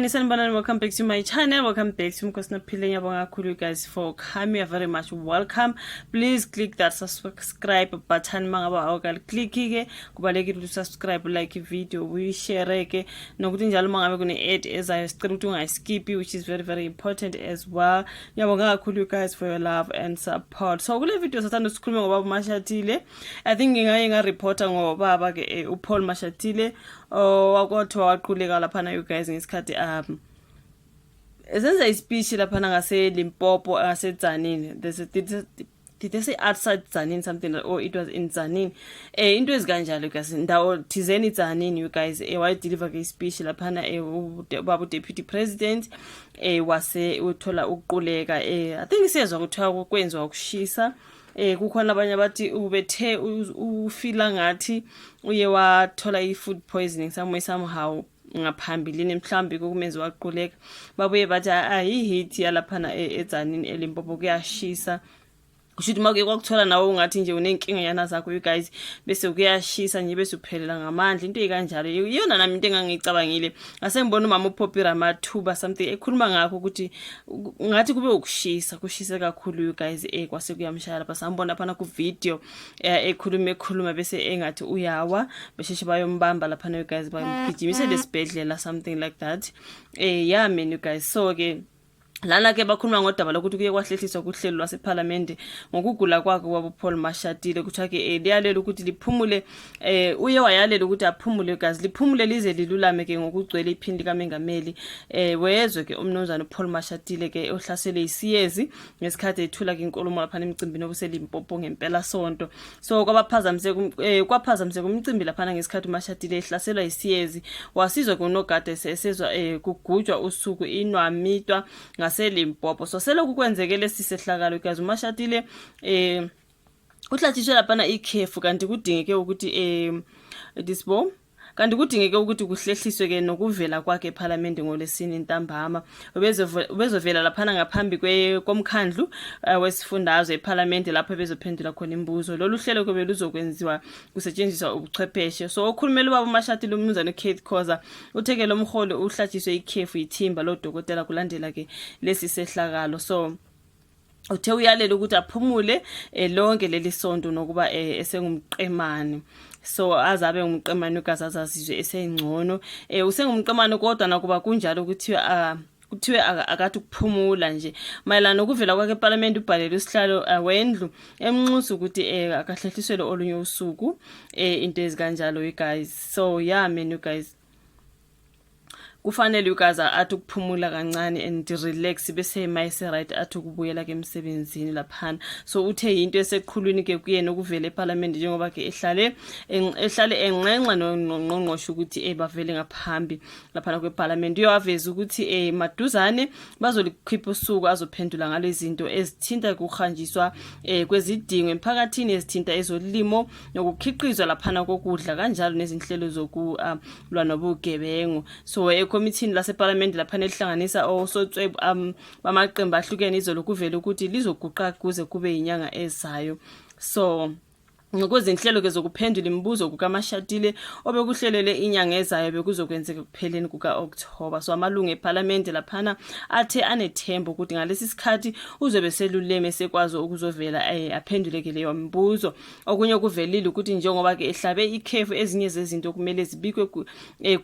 Sanibonani, welcome back to my channel. Welcome back to Mkosna Pile. Ngiyabonga kakhulu you guys for coming. You're very much welcome. Please click that subscribe button mangaba awukali click ke kubalekile ukuthi subscribe, like video, we share ke nokuthi njalo mangabe kune add ezayo sicela ukuthi ungayiskip, which is very important as well. Ngiyabonga kakhulu you guys for your love and support. So kule video sathanda sikhuluma ngobaba Mashatile. I think ngingaye reporter ngobaba ke uPaul Mashatile wakothiwa waqhuleka lapha na you guys ngesikhathi esenza ispeech lapha ngase Limpopo ngase Tzaneen. Did they say outside Tzaneen something or it was in Tzaneen? Into ezikanjalo guys ndawo thizeni Tzaneen you guys wa deliver ke speech lapha na baba deputy president wase uthola ukuquleka. I think siyezwa ukuthi kwenziwa ukushisa. Kukhona abanye abathi ubethe ufila ngathi uye wathola i-food poisoning somehow ngaphambilini mhlambi kokumenza waquleka. Babuye bathi ayi-heat yalaphana eTzaneen eLimpopo kuyashisa. Kushuthi make kwakuthola nawe ungathi nje unenkinga yana zakho you guys bese kuyashisa nje bese uphelela ngamandla into ekanjalo. Iyona nami into engangicabangile ngasengibona umama uPoppy Ramathuba something ekhuluma ngakho ukuthi ngathi kube kushisa kakhulu you guys kwase kuyamshaya lapha sambona phana ku video ekhuluma bese engathi uyawa besheshe bayombamba lapha you guys bayimgijimise lesibhedlela something like that. Yeah man you guys, so ke lana ke bakhuluma ngodaba lokuthi kuye kwahlehliswa kuhlelo lwaseParliament ngokugula kwakhe kwaBuPaul Mashatile kuthiwa ke liyalela ukuthi liphumule. Uye wayalela ukuthi aphumule gazi liphumule lize lilulame ke ngokugcwele iphindi kaMengameli. Wezwe ke umnumzana uPaul Mashatile ke ohlasele isiyezi ngesikhathi ethula ke inkulumo lapha emcimbini obuseLimpopo ngempela sonto. So kwaphazamse kumcimbi lapha ngesikhathi uMashatile ehlaselwa isiyezi wasizwa kunogada esezwa kugujwa usuku inwamitwa ngaseLimpopo. So selokhu kwenzeke lesisehlakalo kazi uMashatile uhlatshiswe lapha ikhefu kanti kudingeke ukuthi kanti kudingeke ukuthi kuhlehliswe ke nokuvela kwakhe eParliament ngolesine ntambama. Ubezovela lapha ngaphambi komkhandlu wesifundazwe eParliament lapho bezophendula khona imibuzo. Lolu hlelo kube luzokwenziwa kusetshenziswa ubuchwepheshe. So okhulumela ubaba uMashatile umnumzana Keith Khoza utheke lo mholo uhlatshiswe ikhefu ithimba lo dokotela kulandela ke lesi sehlakalo. So uthe uyalela ukuthi aphumule lonke leli sonto nokuba esengumqemane. So azabe umqemane ugazi azazizwe esengcono. Usengumqemane kodwa nakuba kunjalo kuthiwe akathi ukuphumula nje mayelana nokuvela kwakhe eParliament ubhalele usihlalo wendlu emnxusa ukuthi akahlehliselwe olunye usuku into ezikanjalo you guys. So yeah man you guys, kufanele ukaza athi ukuphumula kancane and relax bese mayise right athi ukubuyela ke emsebenzini laphana. So uthe into eseqhulwini ke kuyena ukuvela eParliament njengoba ke ehlale enqenqa nongqongqosho ukuthi bavele ngaphambi laphana kweParliament. Uyawaveza ukuthi maduzane bazolikhipha usuku azophendula ngale zinto ezithinta ukuhanjiswa kwezidingo emphakathini ezithinta ezolimo nokukhiqizwa laphana kokudla kanjalo nezinhlelo zokulwa nobugebengu. So committee laseParliament lapha elihlanganisa osotsweb bamaqembu ahlukene izolo kuvela ukuthi lizoguqa kuze kube inyanga ezayo. So ngokuzinhlelo ke zokuphendula imibuzo kukaMashatile obekuhlelele inyanga ezayo bekuzokwenzeka kupheleni kukaOctober. So amalungu eParliament laphana athe anethemba ukuthi ngalesi sikhathi uzobe seluleme sekwazi ukuzovela aphenduleke leyo mibuzo. Okunye kuvelile ukuthi njengoba ke ehlabe ikhefu ezinye zezinto kumele zibikwe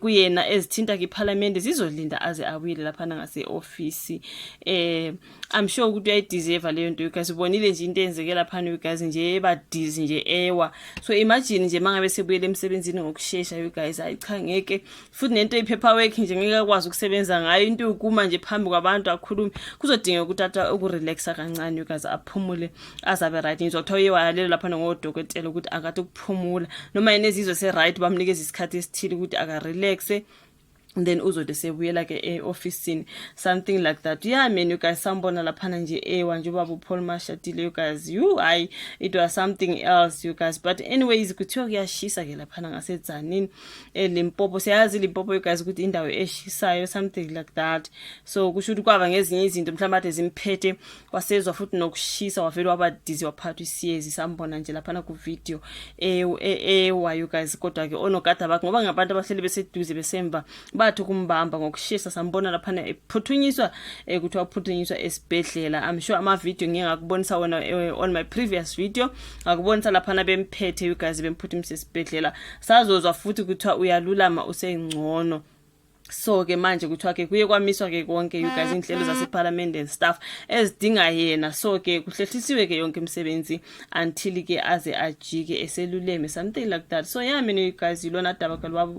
kuyena ezithinta ke iParliament zizolinda aze awile laphana ngase office. I'm sure ukuthi uyayideserve leyo nto because ubonile nje into enzeke laphana you guys nje ebadizi nje ewa. So imagine nje mangabe sebuyele emsebenzini ngokusheshsha you guys ayichangeke futhi nento ipaperwork nje ngeke kwazi ukusebenza ngayo into ukuma nje phambi kwabantu akhulume kuzodinga ukuthi atha ukurelaxa kancane you guys aphumule azabe right. Ngizothiwa uyewayalela lapha ngodokotela ukuthi akathi ukuphumula noma yenezizwe se right bamnikeza isikhathi esithile ukuthi aka relaxe then uzode sebuyela ke officeini something like that. Yeah man you guys, sambona laphana nje nje ubaba uPaul Mashatile you guys, it was something else you guys. But anyways kuthiwa kuyashisa ke laphana ngaseTzaneen Limpopo. Siyazi Limpopo you guys ukuthi indawo eshisayo something like that. So kusho ukuthi kwaba ngezinye izinto mhlawumbe zimphethe kwasezwa futhi nokushisa wavela wabadizi waphathwa isiyezi sambona nje laphana ku video you guys. Kodwa ke onogada bakhe ngoba ngabantu abahleli beseduze besemva bathi kumbamba ngokushisa sambona laphana ephuthunyiswa kuthiwa uphuthunyiswa esibhedlela. I'm sure ama-video ngike ngakubonisa wona on my previous video, ngakubonisa laphana bemphethe you guys bemphuthumisa esibhedlela. Sazozwa futhi kuthiwa uyalulama usengcono. So ke manje kuthiwa ke kuye kwamiswa ke konke you guys inhlelo zaseParliament and stuff ezidinga yena. So ke kuhlehlisiwe ke yonke imisebenzi until ke aze ajike eseluleme, something like that. So yeah mina you guys ilona daba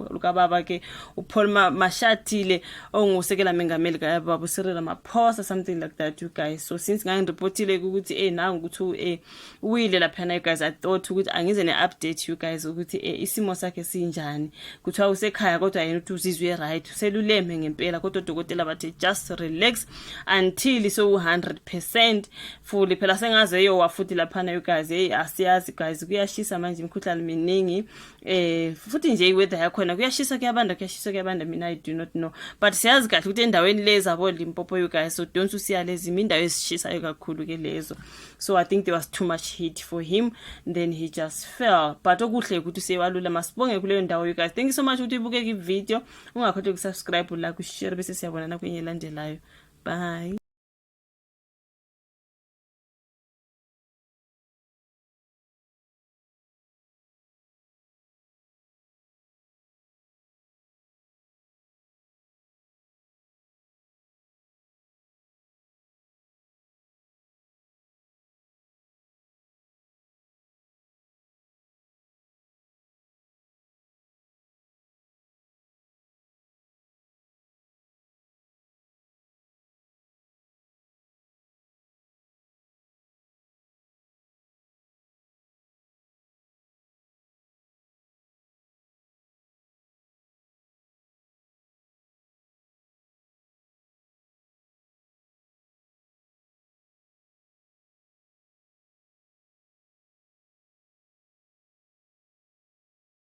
lukababa ke uPaul Mashatile ongusekela mengameli kaBaba Cyril Ramaphosa, something like that you guys. So since ngangireportile ukuthi nangu ukuthi uyile lapha you guys, I thought ukuthi angize ne-update you guys ukuthi isimo sakhe sinjani. Kuthiwa usekhaya kodwa yena uthi uzizwe right, seluleme ngempela, kodwa odokotela bathi just relax until so 100% fully. Phela sengaze yo wafuthi laphana you guys, asiyazi guys kuyashisa manje, imikhuhlane miningi futhi nje iweather yakhona kuyashisa kuyabanda mina I do not know, but siyazi kahle ukuthi endaweni lezi abo Limpopo you guys, so don't usiya lezi indawo ezishisayo kakhulu ke lezo. So I think there was too much heat for him, then he just fell. But okuhle ukuthi sewalula, masibonge kuleyo ndawo you guys. Thank you so much ukuthi ubuke i video, ungakhohlwa ukusubscribe, like, ushare bese siyabonana kwenye elandelayo. Bye.